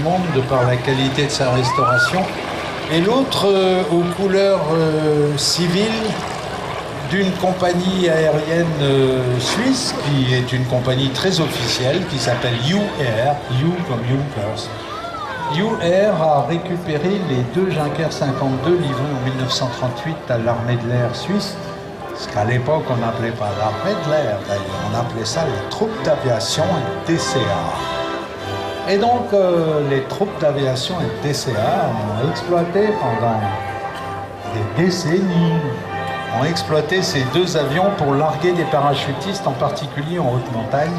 monde de par la qualité de sa restauration, et l'autre aux couleurs civiles d'une compagnie aérienne suisse qui est une compagnie très officielle qui s'appelle UAir, U comme Junkers. UAir a récupéré les deux Junker 52 livrés en 1938 à l'armée de l'air suisse, ce qu'à l'époque on n'appelait pas l'armée de l'air d'ailleurs, on appelait ça les troupes d'aviation et DCA. Et donc les troupes d'aviation et DCA ont exploité pendant des décennies, ont exploité ces deux avions pour larguer des parachutistes, en particulier en haute montagne.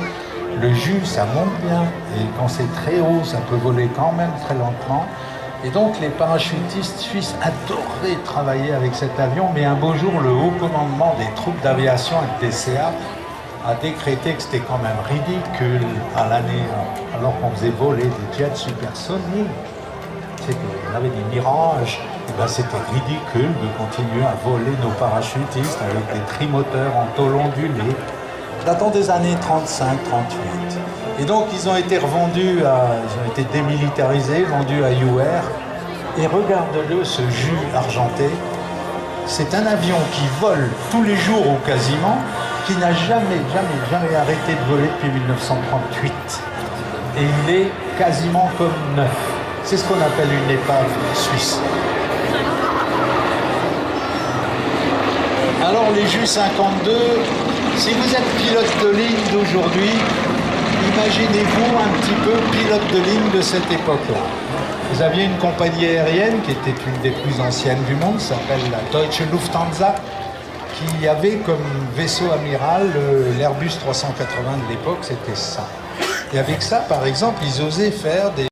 Le jus, ça monte bien, et quand c'est très haut, ça peut voler quand même très lentement. Et donc les parachutistes suisses adoraient travailler avec cet avion, mais un beau jour, le haut commandement des troupes d'aviation et DCA a décrété que c'était quand même ridicule à l'année, alors qu'on faisait voler des jets supersoniques. On avait des mirages, et ben c'était ridicule de continuer à voler nos parachutistes avec des trimoteurs en tôle ondulée, datant des années 35-38. Et donc ils ont été revendus, ils ont été démilitarisés, vendus à UAir, et regarde-le, ce jus argenté. C'est un avion qui vole tous les jours ou quasiment, qui n'a jamais arrêté de voler depuis 1938. Et il est quasiment comme neuf. C'est ce qu'on appelle une épave suisse. Alors les Ju 52, si vous êtes pilote de ligne d'aujourd'hui, imaginez-vous un petit peu pilote de ligne de cette époque-là. Vous aviez une compagnie aérienne qui était une des plus anciennes du monde, s'appelle la Deutsche Lufthansa, qui avait comme vaisseau amiral l'Airbus 380 de l'époque, c'était ça. Et avec ça, par exemple, ils osaient faire des